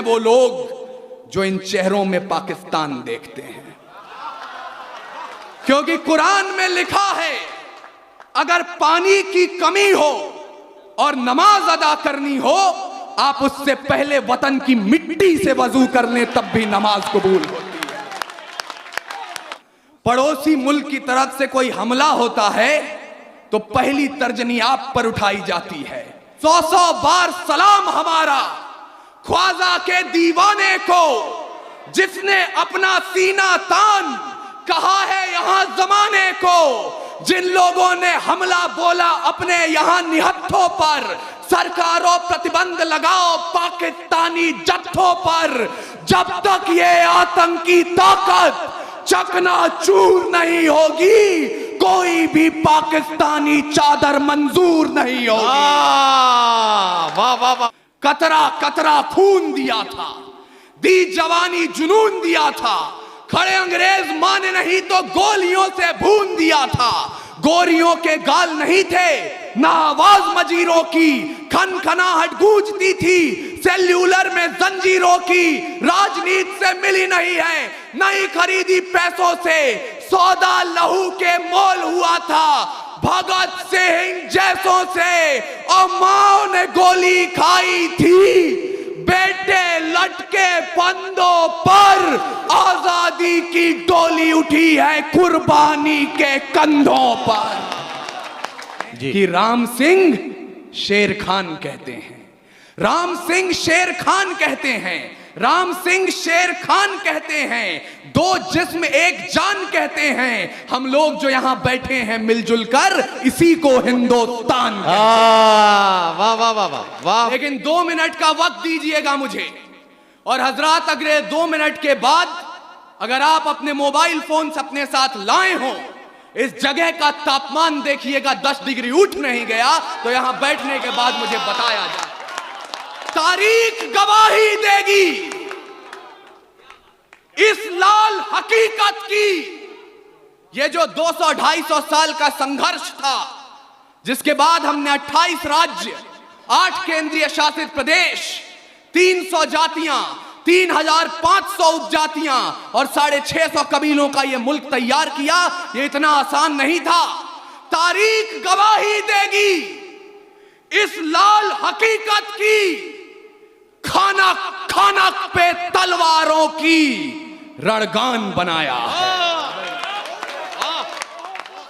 वो लोग जो इन चेहरों में पाकिस्तान देखते हैं, क्योंकि कुरान में लिखा है अगर पानी की कमी हो और नमाज अदा करनी हो, आप उससे पहले वतन की मिट्टी से वजू कर लें, तब भी नमाज कबूल होती है। पड़ोसी मुल्क की तरफ से कोई हमला होता है तो पहली तर्जनी आप पर उठाई जाती है। 100 बार सलाम हमारा ख्वाजा के दीवाने को, जिसने अपना सीना तान कहा है यहां जमाने को। जिन लोगों ने हमला बोला अपने यहां निहत्थों पर, सरकारों प्रतिबंध लगाओ पाकिस्तानी जत्थों पर। जब तक ये आतंकी ताकत चकनाचूर नहीं होगी, कोई भी पाकिस्तानी चादर मंजूर नहीं होगी। वाह वाह वाह। कतरा कतरा खून दिया था, दी जवानी जुनून दिया था, खड़े अंग्रेज माने नहीं तो गोलियों से भून दिया था। गोरियों के गाल नहीं थे ना आवाज मजीरों की, खनखनाहट गूंजती थी सेल्यूलर में जंजीरों की। राजनीति से मिली नहीं है, नहीं खरीदी पैसों से, सौदा लहू के मोल हुआ था भगत सिंह जैसों से। और माओ ने गोली खाई थी, बेटे लटके फंदों पर, आजादी की डोली उठी है कुर्बानी के कंधों पर। कि राम सिंह शेर खान कहते हैं, राम सिंह शेर खान कहते हैं, राम सिंह शेर खान कहते हैं। दो जिस्म एक जान कहते हैं। हम लोग जो यहां बैठे हैं मिलजुल कर, इसी को हिंदुस्तान कहते हैं। वाह वाह वाह वाह वाह। लेकिन 2 मिनट का वक्त दीजिएगा मुझे, और हजरात अगले 2 मिनट के बाद अगर आप अपने मोबाइल फोन अपने साथ लाए हो, इस जगह का तापमान देखिएगा 10 डिग्री उठ नहीं गया, तो यहां बैठने के बाद मुझे बताया जाए। तारीख गवाही देगी इस लाल हकीकत की। ये जो 200-250 साल का संघर्ष था, जिसके बाद हमने 28 राज्य, 8 केंद्रीय शासित प्रदेश, 300 जातियां, 3500 उपजातियां और 650 कबीलों का यह मुल्क तैयार किया, यह इतना आसान नहीं था। तारीख गवाही देगी इस लाल हकीकत की। खाना खाना पे तलवारों की रणगान बनाया है।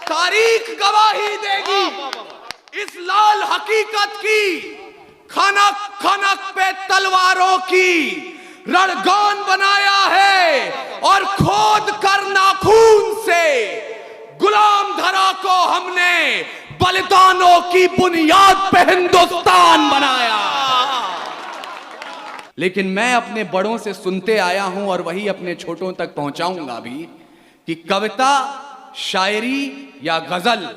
तारीख गवाही देगी इस लाल हकीकत की। खाना खाना पे तलवारों की रणगान बनाया है, और खोद कर नाखून से गुलाम धरा को हमने बलिदानों की बुनियाद पे हिंदुस्तान बनाया। लेकिन मैं अपने बड़ों से सुनते आया हूं और वही अपने छोटों तक पहुंचाऊंगा भी, कि कविता, शायरी या गजल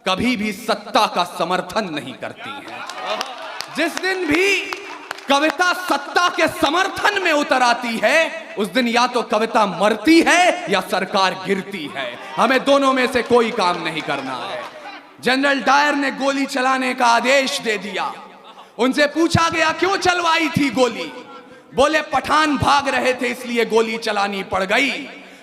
कभी भी सत्ता का समर्थन नहीं करती है। जिस दिन भी कविता सत्ता के समर्थन में उतर आती है, उस दिन या तो कविता मरती है या सरकार गिरती है। हमें दोनों में से कोई काम नहीं करना है। जनरल डायर ने गोली चलाने का आदेश दे दिया। उनसे पूछा गया क्यों चलवाई थी गोली? बोले पठान भाग रहे थे इसलिए गोली चलानी पड़ गई।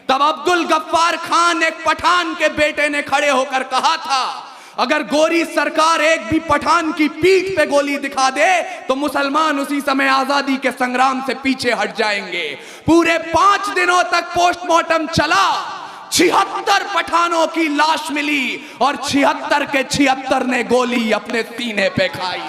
तब अब्दुल गफ्फार खान, एक पठान के बेटे ने खड़े होकर कहा था, अगर गोरी सरकार एक भी पठान की पीठ पे गोली दिखा दे तो मुसलमान उसी समय आजादी के संग्राम से पीछे हट जाएंगे। पूरे 5 दिनों तक पोस्टमार्टम चला, 76 पठानों की लाश मिली और 76 के 76 ने गोली अपने सीने पे खाई।